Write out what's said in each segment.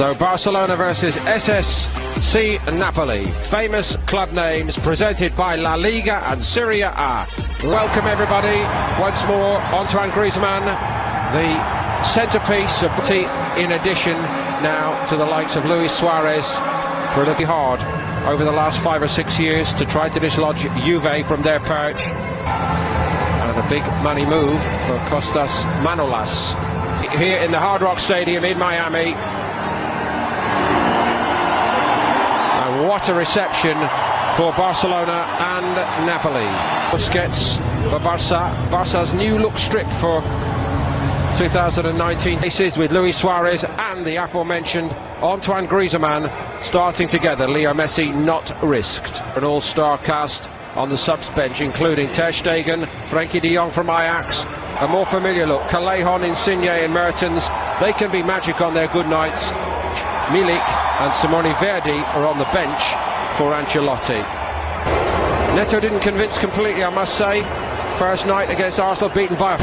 So Barcelona versus SSC Napoli. Famous club names presented by La Liga and Serie A. Welcome everybody once more. Antoine Griezmann, the centrepiece of the in addition now to the likes of Luis Suarez, for a little hard over the last 5 or 6 years to try to dislodge Juve from their perch. And a big money move for Costas Manolas here in the Hard Rock Stadium in Miami. And what a reception for Barcelona and Napoli. Busquets for Barca. Barca's new look strip for 2019 races with Luis Suarez and the aforementioned Antoine Griezmann starting together. Leo Messi not risked. An all-star cast on the subs bench, including Ter Stegen, Frenkie de Jong from Ajax, a more familiar look, Callejon, Insigne and Mertens. They can be magic on their good nights. Milik and Simone Verdi are on the bench for Ancelotti. Neto didn't convince completely, I must say. First night against Arsenal, beaten by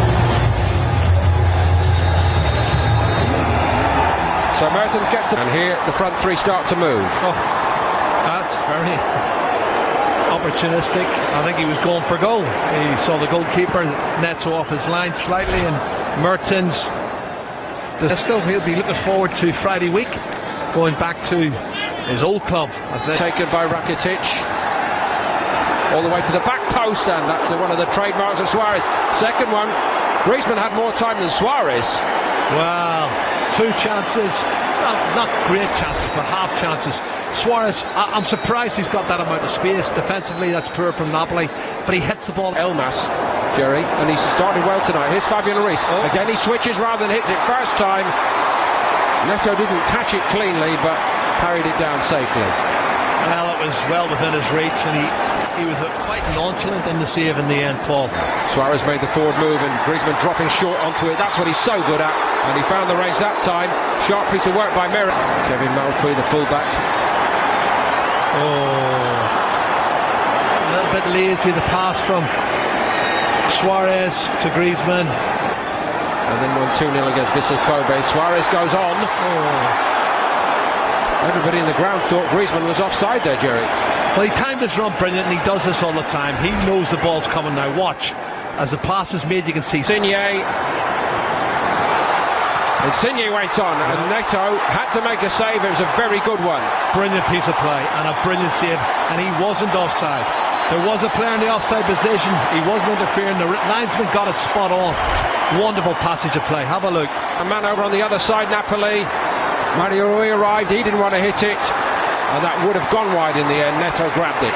So Mertens gets the... And here the front three start to move. Oh, that's very opportunistic. I think he was going for goal. He saw the goalkeeper, Neto off his line slightly, and Mertens, still he'll be looking forward to Friday week, going back to his old club. Taken by Rakitic. All the way to the back post, and that's one of the trademarks of Suarez. Second one, Griezmann had more time than Suarez. Well, 2 chances, not great chances, but half chances. Suarez, I'm surprised he's got that amount of space. Defensively, that's poor from Napoli, but he hits the ball. Elmas, Jerry, and he's started well tonight. Here's Fabian Ruiz. Oh. Again, he switches rather than hits it first time. Neto didn't catch it cleanly, but carried it down safely. Well, it was well within his reach, and he was quite nonchalant in the save in the end, Paul. Suarez made the forward move and Griezmann dropping short onto it. That's what he's so good at, and he found the range that time. Sharp piece of work by Mira. Kevin Malcuit, the fullback. Oh, a little bit lazy, the pass from Suarez to Griezmann. And then won 2-0 against Vissel Kobe. Suarez goes on. Oh. Everybody in the ground thought Griezmann was offside there, Jerry. Well, he timed his run brilliant, and he does this all the time. He knows the ball's coming now. Watch. As the pass is made, you can see Insigne went on, and Neto had to make a save. It was a very good one. Brilliant piece of play, and a brilliant save, and he wasn't offside. There was a player in the offside position. He wasn't interfering. The linesman got it spot on. Wonderful passage of play. Have a look. A man over on the other side, Napoli. Mario Rui arrived, he didn't want to hit it, and that would have gone wide in the end. Neto grabbed it.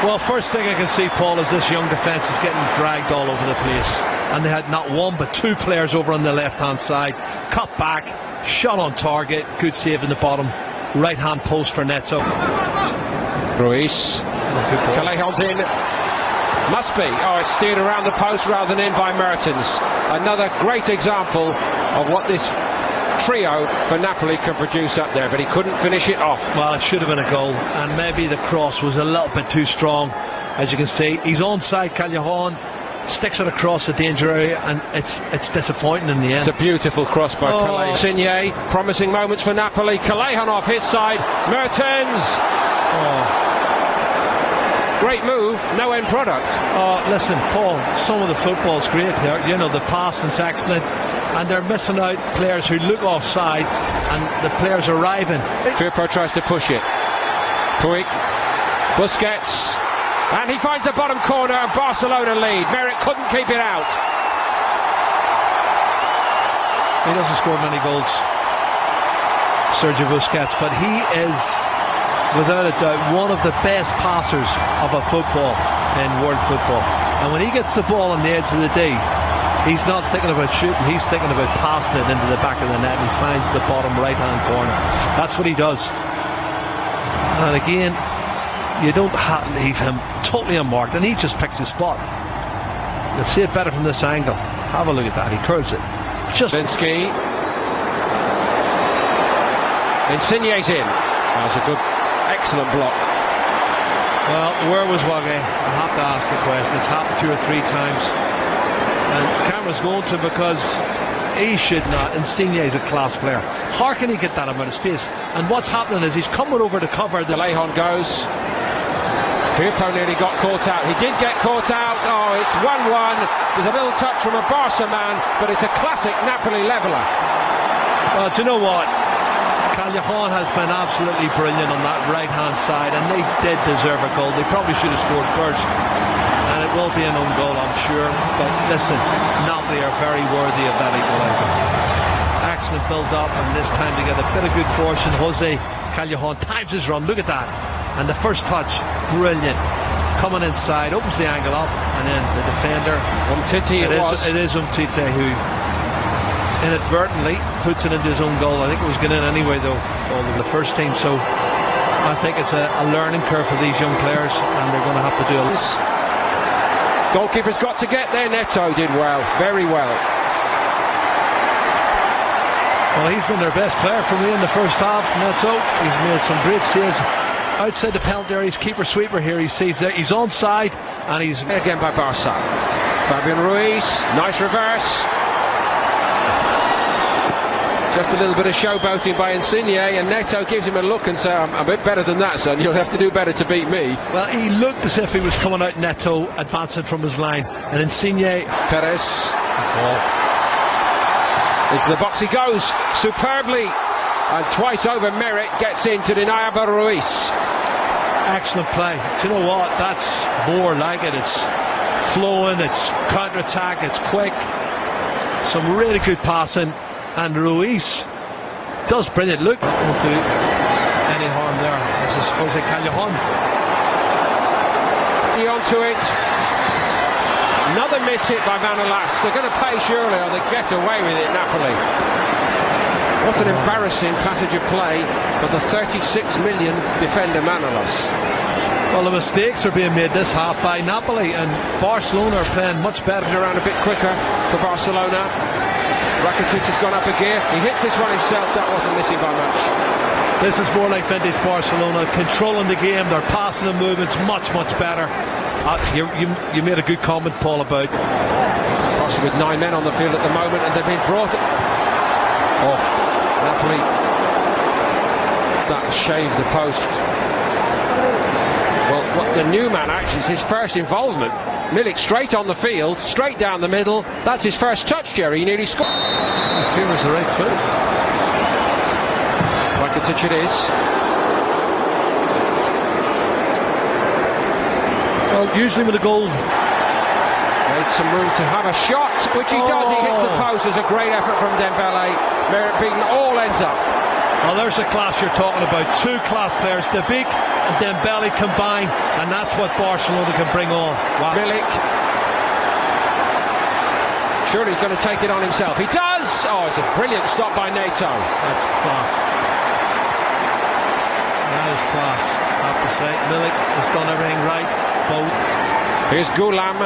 Well, first thing I can see, Paul, is this young defence is getting dragged all over the place, and they had not one but 2 players over on the left hand side. Cut back, shot on target, good save in the bottom right hand post for Neto. Ruiz, Callejon's in, must be. Oh, it's steered around the post rather than in by Mertens. Another great example of what this trio for Napoli can produce up there, but he couldn't finish it off. Well, it should have been a goal, and maybe the cross was a little bit too strong. As you can see, he's onside. Callejon sticks it across the danger area, and it's disappointing in the end. It's a beautiful cross by Callejon. Insigne, promising moments for Napoli. Callejon off his side. Mertens. Great move, no end product. Oh, listen, Paul, some of the football's great there. You know, the passing's excellent, and they're missing out players who look offside, and the players arriving. Firpo tries to push it. Puig, Busquets, and he finds the bottom corner, and Barcelona lead. Merritt couldn't keep it out. He doesn't score many goals, Sergio Busquets, but he is, without a doubt, one of the best passers of a football in world football. And when he gets the ball on the edge of the D, he's not thinking about shooting, he's thinking about passing it into the back of the net, and he finds the bottom right hand corner. That's what he does. And again, you don't leave him totally unmarked, and he just picks his spot. You'll see it better from this angle. Have a look at that, he curls it. Linsky. Insigne's in. That was a good, excellent block. Well, where was Wage? I have to ask the question. It's happened 2 or 3 times, and the camera's going to, because He should not. Insigne is a class player. How can he get that amount of space? And what's happening is he's coming over to cover. Lejon goes. Firpo nearly got caught out. He did get caught out. Oh, it's 1-1. There's a little touch from a Barca man, but it's a classic Napoli leveller. Well, do you know what? Callejon has been absolutely brilliant on that right-hand side, and they did deserve a goal. They probably should have scored first, and it will be an own goal, I'm sure. But listen, Napoli are very worthy of that equaliser. Excellent build-up, and this time to get a bit of good fortune. Jose Callejon times his run. Look at that. And the first touch, brilliant. Coming inside, opens the angle up, and then the defender. Umtiti it is Umtiti who inadvertently puts it into his own goal. I think it was going in anyway, though, all of the first team. So I think it's a learning curve for these young players, and they're going to have to do it. Goalkeeper's got to get there. Neto did well, very well. Well, he's been their best player for me in the first half. Neto, he's made some great saves. Outside the penalty area, he's keeper sweeper here. He sees that he's onside, and he's again by Barca. Fabian Ruiz, nice reverse. Just a little bit of showboating by Insigne, and Neto gives him a look and says, I'm a bit better than that, son. You'll have to do better to beat me. Well, he looked as if he was coming out Neto, advancing from his line, and Insigne. Perez. Into the box he goes, superbly. And twice over merit gets in to deny Abel Ruiz. Excellent play. Do you know what? That's more like it. It's flowing, it's counter-attack, it's quick. Some really good passing. And Ruiz does brilliant. Look, won't do any harm there. This is Jose Callejon. He onto it. Another miss hit by Manolas. They're going to pay surely, or they get away with it, Napoli. What an embarrassing passage of play for the 36 million defender Manolas. Well, the mistakes are being made this half by Napoli, and Barcelona are playing much better. Around a bit quicker for Barcelona. Rakitic has gone up a gear. He hits this one himself. That wasn't missing by much. This is more like vintage Barcelona, controlling the game. They're passing the movements much better. You made a good comment, Paul, about Barca with 9 men on the field at the moment, and they've been brought off. Napoli, that shaved the post. Well, what the new man actually is his first involvement. Milik straight on the field, straight down the middle. That's his first touch, Jerry. He nearly scored. Here was the right foot. Rakitic it is. Well, usually with a goal, made some room to have a shot, which he does. He hits the post. There's a great effort from Dembele. Merit beaten, all ends up. Well, there's the class you're talking about. Two class players, De Beek and Dembele combined, and that's what Barcelona can bring on. Wow. Milik. Surely he's going to take it on himself. He does! Oh, it's a brilliant stop by Neto. That's class. That is class, I have to say. Milik has done everything right. Both. Here's Gulam.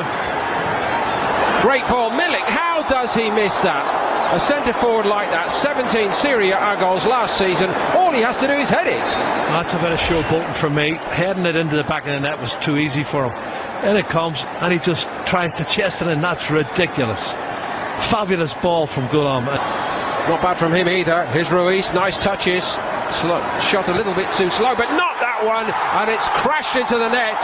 Great ball. Milik, how does he miss that? A centre forward like that, 17 Serie A goals last season. All he has to do is head it. That's a bit of showboating from me. Heading it into the back of the net was too easy for him. In it comes, and he just tries to chest it in. That's ridiculous. Fabulous ball from Gulam. Not bad from him either. Here's Ruiz, nice touches. Shot a little bit too slow, but not that one. And it's crashed into the net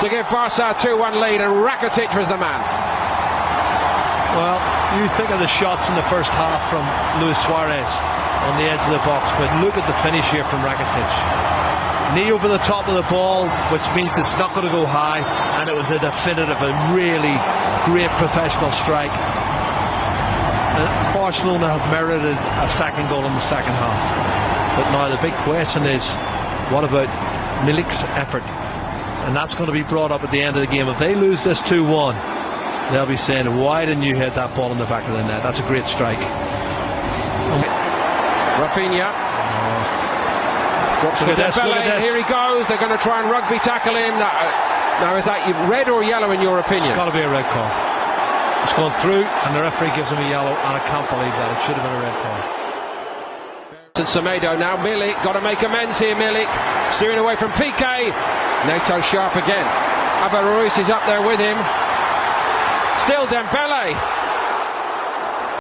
to give Barca a 2-1 lead, and Rakitic was the man. Well, you think of the shots in the first half from Luis Suarez on the edge of the box, but look at the finish here from Rakitic. Knee over the top of the ball, which means it's not going to go high, and it was a definitive, a really great professional strike. Barcelona have merited a second goal in the second half. But now the big question is, what about Milik's effort? And that's going to be brought up at the end of the game. If they lose this 2-1, they'll be saying, why didn't you hit that ball in the back of the net? That's a great strike. Rafinha. Drops to Dembele. Here he goes. They're going to try and rugby tackle him. Now, is that red or yellow in your opinion? It's got to be a red card. It's gone through, and the referee gives him a yellow, and I can't believe that. It should have been a red card. And Semedo now. Milik, got to make amends here. Milik steering away from Piqué. Neto sharp again. Abel Ruiz is up there with him. Still Dembele.